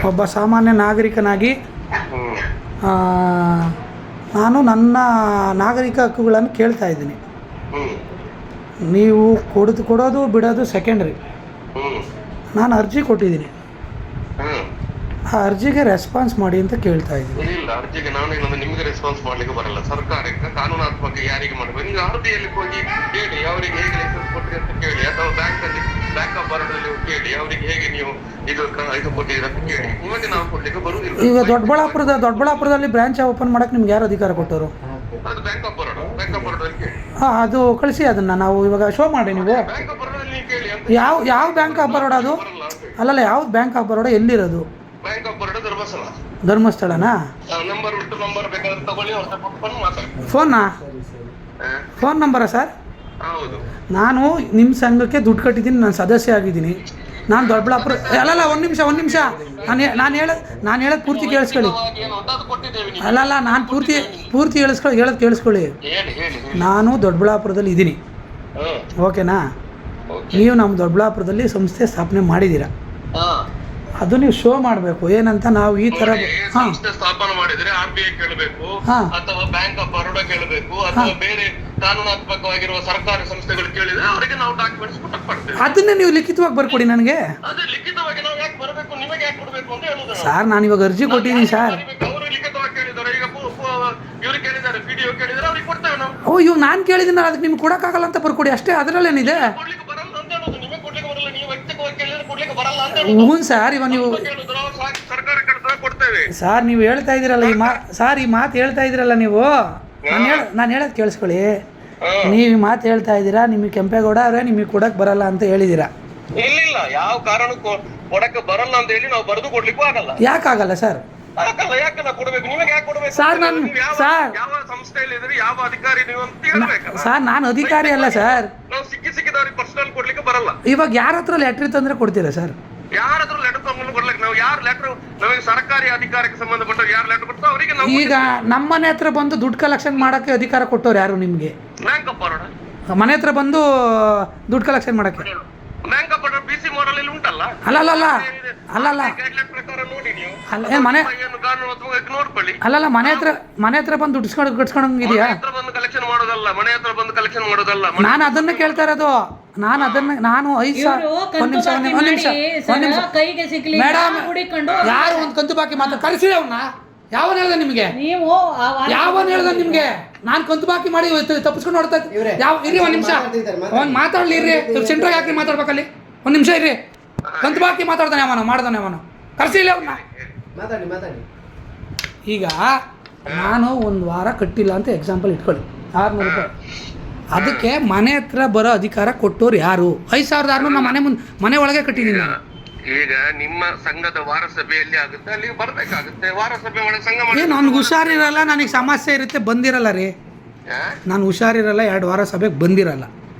ಒಬ್ಬ ಸಾಮಾನ್ಯ ನಾಗರಿಕನಾಗಿ ಆ, ನಾನು ನನ್ನ ನಾಗರಿಕ ಹಕ್ಕುಗಳನ್ನು ಕೇಳ್ತಾ ಇದ್ದೀನಿ. ನೀವು ಕೊಡೋದು ಬಿಡೋದು ಸೆಕೆಂಡ್ರಿ. ನಾನು ಅರ್ಜಿ ಕೊಟ್ಟಿದ್ದೀನಿ, ಆ ಅರ್ಜಿಗೆ ರೆಸ್ಪಾನ್ಸ್ ಮಾಡಿ ಅಂತ ಕೇಳ್ತಾ ಇದ್ದೀನಿ. ಇಲ್ಲ, ಅರ್ಜಿಗೆ ನಾನು ನಿಮಗೆ ರೆಸ್ಪಾನ್ಸ್ ಮಾಡ್ಲಿಕ್ಕೆ ಬರಲ್ಲ. ಸರ್ಕಾರಕ್ಕೆ ಕಾನೂನಾತ್ಮಕ ಯಾರಿಗೆ ಮಾಡಬೇಕು, ನೀವು ಆರ್ಬಿಯಲ್ಲಿ ಹೋಗಿ ಕೇಳಿ ಅವರಿಗೆ ಹೇಗೆ ಲೈಸೆನ್ಸ್ ಕೊಟ್ಟಿದೆ ಅಂತ ಕೇಳಿ, ಅಥವಾ ಬ್ಯಾಂಕ್ ಆಫ್ ಬರೋಡಲ್ಲಿ ಕೇಳಿ ಅವರಿಗೆ ಹೇಗೆ ನೀವು ಇದು ಕೊಟ್ಟಿದ್ದೀರ ಅಂತ ಕೇಳಿ. ನಿಮಗೆ ನಾವು ಕೊಡ್ಲಿಕ್ಕೆ ಬರುವುದಿಲ್ಲ. ಈಗ ದೊಡ್ಡಬಳ್ಳಾಪುರದಲ್ಲಿ ಬ್ರಾಂಚ್ ಓಪನ್ ಮಾಡಕ್ಕೆ ನಿಮ್ಗೆ ಯಾರು ಅಧಿಕಾರ ಕೊಟ್ಟರು? ಅದು ಬ್ಯಾಂಕ್ ಆಫ್ ಬರೋಡಲ್ಲಿ ಕೇಳಿ. ಹಾಂ, ಅದು ಕಳಿಸಿ, ಅದನ್ನು ನಾವು ಇವಾಗ ಶೋ ಮಾಡಿ. ನೀವು ಬ್ಯಾಂಕ್ ಆಫ್ ಬರೋಡಲ್ಲಿ ನೀವು ಕೇಳಿ ಅಂತ. ಯಾವ ಬ್ಯಾಂಕ್ ಆಫ್ ಬರೋಡ ಅದು? ಅಲ್ಲಲ್ಲ, ಯಾವ್ದು ಬ್ಯಾಂಕ್ ಆಫ್ ಬರೋಡ ಎಲ್ಲಿರೋದು? Bank of Baroda Dharmasthala. ಧರ್ಮಸ್ಥಳನಾ? ನಂಬರ್ ಉಂಟು, ನಂಬರ್ ಬೇಕಾದ್ರೆ ತಗೊಳ್ಳಿ, ಅವ್ರ ಕೊಟ್ಕೊಂಡು ಮಾತಾಡಿ. ಫೋನ್ ನಂಬರಾ ಸರ್? ಹೌದು. ನಾನು ನಿಮ್ಮ ಸಂಘಕ್ಕೆ ದುಡ್ಡು ಕಟ್ಟಿದ್ದೀನಿ, ನಾನು ಸದಸ್ಯ ಆಗಿದ್ದೀನಿ. ನಾನು ದೊಡ್ಡಬಳ್ಳಾಪುರ ಅಲ್ಲಲ್ಲ, ಒಂದು ನಿಮಿಷ ನಾನು ಹೇಳೋದು ಪೂರ್ತಿ ಕೇಳಿಸ್ಕೊಳ್ಳಿ. ಅಲ್ಲಲ್ಲ, ನಾನು ಪೂರ್ತಿ ಹೇಳೋದು ಕೇಳಿಸ್ಕೊಳ್ಳಿ. ನಾನು ದೊಡ್ಡಬಳ್ಳಾಪುರದಲ್ಲಿ ಇದ್ದೀನಿ, ಓಕೆನಾ? ನೀವು ನಮ್ಮ ದೊಡ್ಡಬಳ್ಳಾಪುರದಲ್ಲಿ ಸಂಸ್ಥೆ ಸ್ಥಾಪನೆ ಮಾಡಿದ್ದೀರಾ, ಅದು ನೀವು ಶೋ ಮಾಡಬೇಕು. ಏನಂತ ನಾವು ಈ ತರ ಸಂಸ್ಥೆ ಸ್ಥಾಪನೆ ಮಾಡಿದ್ರೆ RBI ಕೇಳಬೇಕು, ಅಥವಾ ಬ್ಯಾಂಕ್ ಆಫ್ ಬರೋಡ ಕೇಳಬೇಕು, ಅಥವಾ ಬೇರೆ ಕಾನೂನಾತ್ಮಕವಾಗಿರುವ ಸರ್ಕಾರಿ ಸಂಸ್ಥೆಗಳು ಕೇಳಿದ್ರೆ ಅವರಿಗೆ ನಾವು ಡಾಕ್ಯುಮೆಂಟ್ಸ್ ಕೊಡ್ತೇವೆ. ಅದನ್ನೇ ನೀವು ಲಿಖಿತವಾಗಿ ಬರ್ಕೊಡಿ ನನಗೆ. ಅದೇ ಲಿಖಿತವಾಗಿ ನಾವು ಯಾಕೆ ಬರಬೇಕು, ನಿಮಗೆ ಯಾಕೆ ಕೊಡಬೇಕು ಅಂತ ಹೇಳುದು. ಸರ್, ನಾನು ಇವಾಗ ಅರ್ಜಿ ಕೊಟ್ಟಿದ್ದೀನಿ ಸರ್. ಅವರು ಲಿಖಿತವಾಗಿ ಕೇಳಿದ್ದಾರೆ, ಈಗ ಇವರು ಕೇಳಿದ್ದಾರೆ, PDO ಕೇಳಿದ್ರೆ ಅವ್ರಿಗೆ ಕೊಡ್ತೇವೆ ನಾವು. ಓ, ಇವ್ ನಾನು ಕೇಳಿದ್ದೀನಿ, ಅದಕ್ಕೆ ನಿಮ್ಗೆ ಕೊಡೋಕ್ಕಾಗಲ್ಲ ಅಂತ ಬರ್ಕೊಡಿ ಅಷ್ಟೇ, ಅದರಲ್ಲೇನಿದೆ. ಕೊಡ್ಲಿಕ್ಕೆ ಬರಲ್ಲ ಅಂತ ಹೇಳೋದು, ನಿಮಗೆ ಕೊಡ್ಲಿಕ್ಕೆ ಬರಲ್ಲ, ನೀವು ವ್ಯಕ್ತಿಗವಾಗಿ ಕೇಳಿದ್ರೆ ಕೊಡ್ಲಿಕ್ಕೆ ಬರಲ್ಲ ಅಂತ ಹ್ಞೂ ಸರ್. ಇವಾಗ ನೀವು ಸರ್ಕಾರ ಕಡೆ ಕೊಡ್ತೇವೆ ಸರ್, ನೀವು ಹೇಳ್ತಾ ಇದ್ದೀರಲ್ಲ ಈ ಮಾತು ಹೇಳ್ತಾ ಇದ್ದೀರಲ್ಲ ನೀವು. ನಾನು ಹೇಳೋದು ಕೇಳಿಸ್ಕೊಳ್ಳಿ. ನೀವು ಈ ಮಾತು ಹೇಳ್ತಾ ಇದ್ದೀರಾ, ನಿಮಗೆ ಕೆಂಪೇಗೌಡ ಅವರೇ ನಿಮಗೆ ಕೊಡಕ್ಕೆ ಬರಲ್ಲ ಅಂತ ಹೇಳಿದ್ದೀರಾ. ಇಲ್ಲ, ಯಾವ ಕಾರಣಕ್ಕೂ ಕೊಡಕ್ಕೆ ಬರಲ್ಲ ಅಂತ ಹೇಳಿ ನಾವು ಬರೆದು ಕೊಡ್ಲಿಕ್ಕೂ ಆಗಲ್ಲ. ಯಾಕಾಗಲ್ಲ ಸರ್? ಯಾಕಲ್ಲ ಕೊಡಬೇಕು, ನಿಮಗೆ ಯಾಕೆ ಕೊಡಬೇಕು ಸರ್? ಯಾವ ಸಂಸ್ಥೆಯಲ್ಲಿ ಇದ್ರಿ, ಯಾವ ಅಧಿಕಾರಿ ನೀವು ಅಂತ ಹೇಳ್ಬೇಕಲ್ಲ ಸರ್. ನಾನು ಅಧಿಕಾರಿ ಅಲ್ಲ ಸರ್. ನಾವು ಸಿಕ್ಕಿದವ್ರಿಗೆ ಪರ್ಸನಲ್ ಕೊಡ್ಲಿಕ್ಕೆ ಬರಲ್ಲ. ಇವಾಗ ಯಾರ ಹತ್ರ ಲೆಟ್ರ್ ತಂದ್ರೆ ಕೊಡ್ತೀರಾ ಸರ್? ಯಾರ ಹತ್ರ ಲೆಟರ್ ತಗೊಂಡು ಕೊಡ್ಲಿಕ್ಕೆ, ನಾವು ಯಾರು ಲೆಟರ್ ನಮಗೆ ಸರ್ಕಾರಿ ಅಧಿಕಾರಕ್ಕೆ ಸಂಬಂಧಪಟ್ಟ ಯಾರು ಲೆಟರ್ ಕೊಡ್ತಾರೋ ಅವರಿಗೆ ನಾವು. ಈಗ ನಮ್ಮನೆ ಹತ್ರ ಬಂದು ದುಡ್ಡು ಕಲೆಕ್ಷನ್ ಮಾಡಕ್ಕೆ ಅಧಿಕಾರ ಕೊಟ್ಟವ್ರು ಯಾರು ನಿಮ್ಗೆ? ಬ್ಯಾಂಕ್ ಆಫ್ ಬರೋಡ ಮನೆ ಹತ್ರ ಬಂದು ದುಡ್ಡು ಕಲೆಕ್ಷನ್ ಮಾಡಕ್ಕೆ. Bank of Baroda BC model ಅಲ್ಲಿ ಉಂಟಲ್ಲ. ಅಲ್ಲಲ್ಲ ಗೈಡ್ಲೈನ್ ಪ್ರಕಾರ ನೋಡಿ ನೀವು. ಮನೆ ಕಾನೂನಾತ್ಮಕವಾಗಿ ನೋಡ್ಕೊಳ್ಳಿ. ಅಲ್ಲಲ್ಲ, ಮನೆ ಹತ್ರ ಬಂದು ದುಡ್ಡು ಕಟ್ಸ್ಕೊಂಡಂಗಿದೆಯಾ? ಬಂದು ಕಲೆಕ್ಷನ್ ಮಾಡೋದಲ್ಲ, ಮನೆ ಹತ್ರ ಬಂದು ಕಲೆಕ್ಷನ್ ಮಾಡೋದಲ್ಲ. ನಾನು ಅದನ್ನ ಕೇಳ್ತಾ ಇರೋದು. ನಾನು 5,000 ಒಂದ್ ನಿಮಿಷ ಮೇಡಮ್, ಯಾರು ಒಂದು ಕಂತು ಬಾಕಿ ಕಳಿಸಿ ಅವ್ನ. ಯಾವನ್ ಹೇಳ್ದ ನಿಮ್ಗೆ? ಯಾವನ್ ಹೇಳ್ದ ನಿಮ್ಗೆ? ನಾನು ಕಂತು ಬಾಕಿ ಮಾಡಿ ತಪ್ಪಿಸ್ಕೊಂಡು ನೋಡ್ತಾ ಇರ್ರಿ. ಒಂದ್ ನಿಮಿಷ ಮಾತಾಡ್ಲಿ ಇರ್ರಿ. ಸೆಂಟ್ರಾಗ ಯಾಕ್ರಿ ಮಾತಾಡ್ಬೇಕಲ್ಲಿ? ಒಂದ್ ನಿಮಿಷ ಇರ್ರಿ. ಕಂತು ಬಾಕಿ ಮಾತಾಡ್ತಾನೆ ಅವನು ಕರ್ಸಿಲ್ಲ ಅವ್ನ. ಈಗ ನಾನು ಒಂದು ವಾರ ಕಟ್ಟಿಲ್ಲ ಅಂತ ಎಕ್ಸಾಂಪಲ್ ಇಟ್ಕೊಳ್ಳಿ, 600 ರೂಪಾಯಿ. ಅದಕ್ಕೆ ಮನೆ ಹತ್ರ ಬರೋ ಅಧಿಕಾರ ಕೊಟ್ಟೋರು ಯಾರು? 5,600 ನಾನು ಮನೆ ಒಳಗೆ ಕಟ್ಟಿದ್ದೀನಿ ನಾನು. ಈಗ ನಿಮ್ಮ ಸಂಘದ ವಾರ ಸಭೆಯಲ್ಲಿ ಆಗುತ್ತೆ, ಅಲ್ಲಿ ಬರ್ಬೇಕಾಗುತ್ತೆ. ವಾರ ಸಭೆ ಮಾಡಿ ಸಂಘ ಮಾಡಿ. ನನ್ಗೆ ಹುಷಾರಿರಲ್ಲ, ನನಗೆ ಸಮಸ್ಯೆ ಇರುತ್ತೆ, ಬಂದಿರಲ್ಲ ರೀ. ನಾನು ಹುಷಾರಿರಲ್ಲ, 2 ವಾರ ಸಭೆಗೆ ಬಂದಿರಲ್ಲ.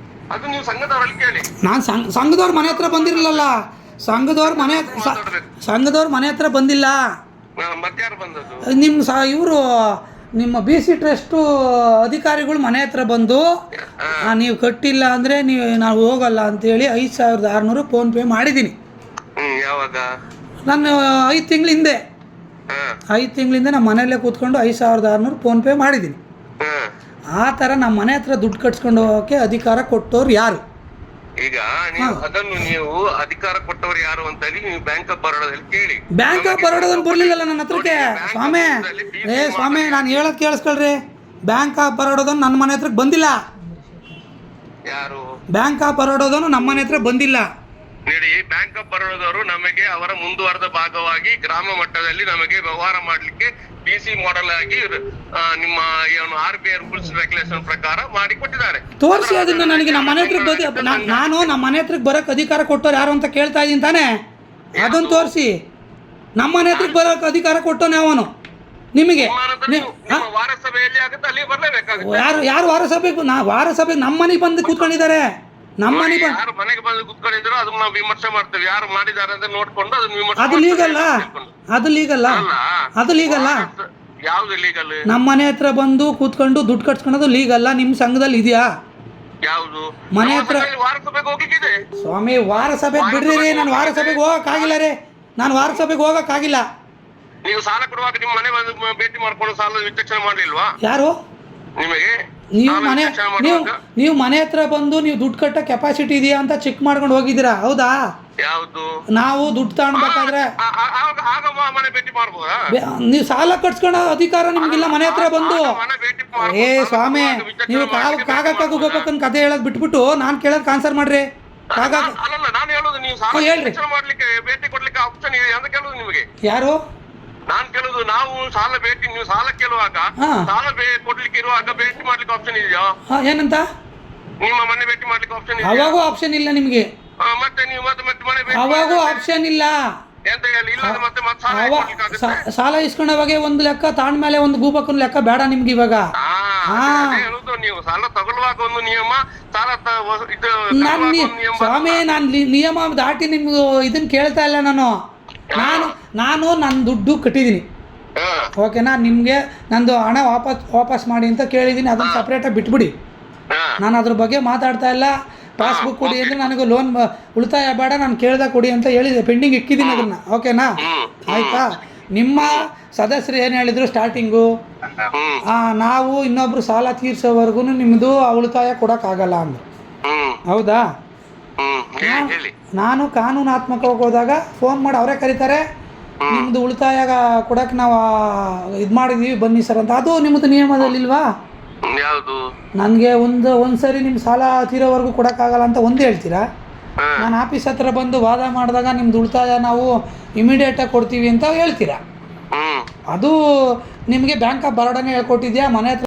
ಅದು ನೀವು ಸಂಘದವರಲ್ಲಿ ಕೇಳಿ. ನಾನು ಸಂಘದವ್ರ ಮನೆ ಹತ್ರ ಬಂದಿರಲಿಲ್ಲ. ಸಂಘದವ್ರ ಮನೆ ಹತ್ರ ಬಂದಿಲ್ಲ. ಮತ್ಯಾರು ಬಂದದ್ದು? ಇವರು ನಿಮ್ಮ BC ಟ್ರಸ್ಟು ಅಧಿಕಾರಿಗಳು ಮನೆ ಹತ್ರ ಬಂದು ನೀವು ಕಟ್ಟಿಲ್ಲ ಅಂದರೆ ನಾವು ಹೋಗಲ್ಲ ಅಂತೇಳಿ 5,600 ಫೋನ್ಪೇ ಮಾಡಿದ್ದೀನಿ. ಯಾವಾಗ? ನಾನು 5 ತಿಂಗಳ ಹಿಂದೆ ನಮ್ಮ ಮನೆಯಲ್ಲೇ ಕೂತ್ಕೊಂಡು 5,600 ಫೋನ್ಪೇ ಮಾಡಿದ್ದೀನಿ. ಆ ಥರ ನಮ್ಮ ಮನೆ ಹತ್ರ ದುಡ್ಡು ಕಟ್ಸ್ಕೊಂಡು ಹೋಗೋಕ್ಕೆ ಅಧಿಕಾರ ಕೊಟ್ಟವ್ರು ಯಾರು? ಈಗ ಅದನ್ನು ನೀವು ಅಧಿಕಾರ ಕೊಟ್ಟವ್ರು ಯಾರು ಅಂತ ನೀವು ಬ್ಯಾಂಕ್ ಆಫ್ ಬರೋಡದಲ್ಲಿ ಕೇಳಿ. ಬ್ಯಾಂಕ್ ಆಫ್ ಬರೋಡದನ್ನು ಬರಲಿಲ್ಲಲ್ಲ ನನ್ನ ಹತ್ರಕ್ಕೆ. ಸ್ವಾಮಿ ನಾನು ಹೇಳೋದು ಕೇಳಿಸ್ಕೊಳ್ರಿ. ಬ್ಯಾಂಕ್ ಆಫ್ ಬರೋಡದನ್ನು ನನ್ನ ಮನೆ ಹತ್ರಕ್ಕೆ ಬಂದಿಲ್ಲ. ಯಾರು? ಬ್ಯಾಂಕ್ ಆಫ್ ಬರೋಡದನ್ನು ನಮ್ಮ ಮನೆ ಹತ್ರ ಬಂದಿಲ್ಲ. ನೋಡಿ, ಬ್ಯಾಂಕ್ ಆಫ್ ಬರೋಡದವರು ನಮಗೆ ಅವರ ಮುಂದುವರೆದ ಭಾಗವಾಗಿ ಗ್ರಾಮ ಮಟ್ಟದಲ್ಲಿ ನಮಗೆ ವ್ಯವಹಾರ ಮಾಡ್ಲಿಕ್ಕೆ BC ಮಾಡೆಲ್ ಆಗಿ ನಿಮ್ಮ RBI ರೂಲ್ಸ್ ರೆಗ್ಯುಲೇಷನ್ ಪ್ರಕಾರ ಮಾಡಿ ಕೊಟ್ಟಿದ್ದಾರೆ. ತೋರಿಸಿ ಅದನ್ನ ನನಗೆ. ನಮ್ಮ ಮನೆ ಹತ್ರಕ್ಕೆ ನಾನು ನಮ್ಮ ಮನೆ ಹತ್ರಕ್ಕೆ ಬರೋಕ್ಕೆ ಅಧಿಕಾರ ಕೊಟ್ಟವ್ರು ಯಾರು ಅಂತ ಕೇಳ್ತಾ ಇದ್ದೀನಿ ತಾನೇ? ಅದನ್ನು ತೋರಿಸಿ. ನಮ್ಮ ಮನೆ ಹತ್ರಕ್ಕೆ ಬರೋಕ್ಕೆ ಅಧಿಕಾರ ಕೊಟ್ಟವನೇ ಅವನು ನಿಮಗೆ. ವಾರ ಸಭೆಯಲ್ಲಿ ಆಗುತ್ತೆ, ಅಲ್ಲಿ ಬರಲೇಬೇಕಾಗುತ್ತೆ. ಯಾರು ವಾರ ಸಭೆಗೆ ನಮ್ಮ ಮನೆಗೆ ಬಂದು ಕೂತ್ಕೊಂಡಿದ್ದಾರೆ. ನಮ್ಮ ಮನೆಗೆ ಯಾರು ಮನೆಗೆ ಬಂದು ಕೂತ್ಕೊಂಡಿದ್ರು ಅದನ್ನ ನಾವು ವಿಮರ್ಶೆ ಮಾಡ್ತೇವೆ. ಯಾರು ಮಾಡಿದ್ದಾರೆ ಅಂತ ನೋಡ್ಕೊಂಡು ಅದನ್ನ ವಿಮರ್ಶೆ. ಅದು ಲೀಗಲ್ಲ. ಯಾವ್ದು ಲೀಗಲ್? ನಮ್ಮ ಮನೆ ಹತ್ರ ಬಂದು ಕೂತ್ಕೊಂಡು ದುಡ್ಡು ಕಟ್ಸ್ಕೊಳ್ಳೋದು ಲೀಗಲ್ಲ. ನಿಮ್ಮ ಸಂಘದಲ್ಲಿ ಇದೆಯಾ? ಯಾವುದು? ಮನೆ ಹತ್ರ ವಾರ ಸಭೆಗೆ ಹೋಗ್ಲಿಕ್ಕಿದೆ ಸ್ವಾಮಿ. ವಾರ ಸಭೆಗೆ ಬಿಡ್ರಿ. ನಾನು ವಾರ ಸಭೆಗೆ ಹೋಗಕ್ಕಾಗಿಲ್ಲ ರೀ. ನಾನು ವಾರಸಭೆಗೆ ಹೋಗೋಕ್ಕಾಗಿಲ್ಲ. ನೀವು ಸಾಲ ಕೊಡುವಾಗ ನಿಮ್ಮ ಮನೆ ಬಂದು ಭೇಟಿ ಮಾಡ್ಕೊಂಡು ಸಾಲ ವಿಚಕ್ಷಣೆ ಮಾಡ್ಲಿಲ್ವಾ ಯಾರು? ನಿಮಗೆ? ನೀವು ಸಾಲ ಮನೆ ವಿಚಕ್ಷಣೆ ನೀವು ಮಾಡುವಾಗ ನೀವು ಮನೆ ಹತ್ರ ಬಂದು ನೀವು ದುಡ್ಡು ಕಟ್ಟೋ ಕೆಪಾಸಿಟಿ ಇದೆಯಾ ಅಂತ ಚೆಕ್ ಮಾಡ್ಕೊಂಡು ಹೋಗಿದ್ದೀರಾ, ಹೌದಾ? ಯಾವ್ದು? ನಾವು ದುಡ್ಡು ತಗೊಳ್ಬೇಕಾದ್ರೆ ಆಗ ಮನೆ ಭೇಟಿ ಮಾಡ್ಬೋದಾ? ನೀವು ಸಾಲ ಕಟ್ಸ್ಕೊಳ್ಳೋ ಅಧಿಕಾರ ನಿಮ್ಗಿಲ್ಲ ಮನೆ ಹತ್ರ ಬಂದು. ಮನೆ ಭೇಟಿ ಏ ಸ್ವಾಮಿ, ನೀವು ಕಾಗಕ್ಕಾಗ ಗೋಪಕ್ಕನ ಕತೆ ಹೇಳೋದು ಬಿಟ್ಬಿಟ್ಟು ನಾನು ಕೇಳೋದಕ್ಕೆ ಆನ್ಸರ್ ಮಾಡ್ರಿ. ಕಾಗ ಅಲ್ಲಲ್ಲ, ನಾನು ಹೇಳೋದು ನೀವು ಸಾಲ ಹೇಳ್ರಿ. ವಿಚಕ್ಷಣೆ ಮಾಡ್ಲಿಕ್ಕೆ ಭೇಟಿ ಕೊಡ್ಲಿಕ್ಕೆ ಆಪ್ಷನ್ ಇದೆ ಅಂತ ಕೇಳುದು ನಿಮಗೆ. ಯಾರು? ನಾನ್ ಕೇಳುದು, ನಾವು ಸಾಲ ಭೇಟಿ, ನೀವು ಸಾಲ ಕೇಳುವಾಗ ಹಾ. ಸಾಲ ಕೊಡ್ಲಿಕ್ಕೆ ಇರುವಾಗ ಭೇಟಿ ಮಾಡ್ಲಿಕ್ಕೆ ಆಪ್ಷನ್ ಇದೆಯಾ? ಏನಂತ? ನಿಮ್ಮ ಮನೆ ಭೇಟಿ ಮಾಡ್ಲಿಕ್ಕೆ ಆಪ್ಷನ್ ಇದೆಯಾ? ಅವಾಗೂ ಆಪ್ಷನ್ ಇಲ್ಲ ನಿಮಗೆ. ಮತ್ತೆ ನೀವು ಮತ್ತೆ ಮನೆ ಭೇಟಿ ಅವಾಗೂ ಆಪ್ಷನ್ ಇಲ್ಲ. ಎಂತ ಹೇಳಿ ಇಲ್ಲ ಮತ್ತೆ ಸಾಲ ಕೊಡ್ಲಿಕ್ಕೆ ಆಗುತ್ತೆ? ಸಾಲ ಇಸ್ಕೊಂಡವಾಗೆ ಒಂದು ಲೆಕ್ಕ, ತಾಂಡ್ಮೇಲೆ ಒಂದು ಗೂಬಕ್ಕನ ಲೆಕ್ಕ ಬೇಡ ನಿಮ್ಗೆ ಇವಾಗ. ಅದೇ ಹೇಳುದು, ನೀವು ಸಾಲ ತಗೊಳ್ಳುವಾಗ ಒಂದು ನಿಯಮ, ಸಾಲ ಇದು ನಾನು ತಗೊಳ್ಳುವಾಗ ಒಂದು ನಿಯಮ. ಸ್ವಾಮಿ, ನಾನು ನಿಯಮ ದಾಟಿ ನಿಮ್ಗೆ ಇದನ್ನ ಕೇಳ್ತಾ ಇಲ್ಲ. ನಾನು ನನ್ನ ದುಡ್ಡು ಕಟ್ಟಿದ್ದೀನಿ, ಹಾ. ಓಕೆನಾ? ನಿಮಗೆ ನಂದು ಹಣ ವಾಪಸ್ ಮಾಡಿ ಅಂತ ಕೇಳಿದ್ದೀನಿ, ಅದನ್ನು ಸಪ್ರೇಟಾಗಿ ಬಿಟ್ಬಿಡಿ. ಹಾ. ನಾನು ಅದ್ರ ಬಗ್ಗೆ ಮಾತಾಡ್ತಾ ಇಲ್ಲ. ಪಾಸ್ಬುಕ್ ಕೊಡಿ ಅಂದರೆ ನನಗೆ ಲೋನ್ ಉಳಿತಾಯ ಬೇಡ, ನಾನು ಕೇಳ್ದ ಕೊಡಿ ಅಂತ ಹೇಳಿದೆ, ಪೆಂಡಿಂಗ್ ಇಕ್ಕಿದ್ದೀನಿ ಅದನ್ನು, ಓಕೆನಾ? ಆಯಿತಾ? ನಿಮ್ಮ ಸದಸ್ಯರು ಏನು ಹೇಳಿದರು ಸ್ಟಾರ್ಟಿಂಗು, ನಾವು ಇನ್ನೊಬ್ರು ಸಾಲ ತೀರ್ಸೋವರೆಗೂ ನಿಮ್ಮದು ಉಳಿತಾಯ ಕೊಡೋಕ್ಕಾಗಲ್ಲ ಅಂದರು, ಹೌದಾ? ನಾನು ಕಾನೂನಾತ್ಮಕವಾಗಿ ಹೋದಾಗ ಫೋನ್ ಮಾಡಿ ಅವರೇ ಕರೀತಾರೆ, ನಿಮ್ಮದು ಉಳಿತಾಯ ಕೊಡೋಕೆ ನಾವು ಇದು ಮಾಡಿದ್ದೀವಿ ಬನ್ನಿ ಸರ್ ಅಂತ. ಅದು ನಿಮ್ಮದು ನಿಯಮದಲ್ಲಿಲ್ವಾ? ಯಾವುದು? ನನಗೆ ಒಂದು ಸರಿ ನಿಮ್ಮ ಸಾಲ ತೀರೋವರೆಗೂ ಕೊಡೋಕ್ಕಾಗಲ್ಲ ಅಂತ ಒಂದು ಹೇಳ್ತೀರಾ, ನಾನು ಆಫೀಸ್ ಹತ್ರ ಬಂದು ವಾದ ಮಾಡಿದಾಗ ನಿಮ್ದು ಉಳಿತಾಯ ನಾವು ಇಮಿಡಿಯೇಟಾಗಿ ಕೊಡ್ತೀವಿ ಅಂತ ಹೇಳ್ತೀರಾ. ಅದು ನಿಮಗೆ ಬ್ಯಾಂಕ್ ಆಫ್ ಬರೋಡಾನೇ ಹೇಳ್ಕೊಟ್ಟಿದ್ಯಾ, ಮನೆ ಹತ್ರ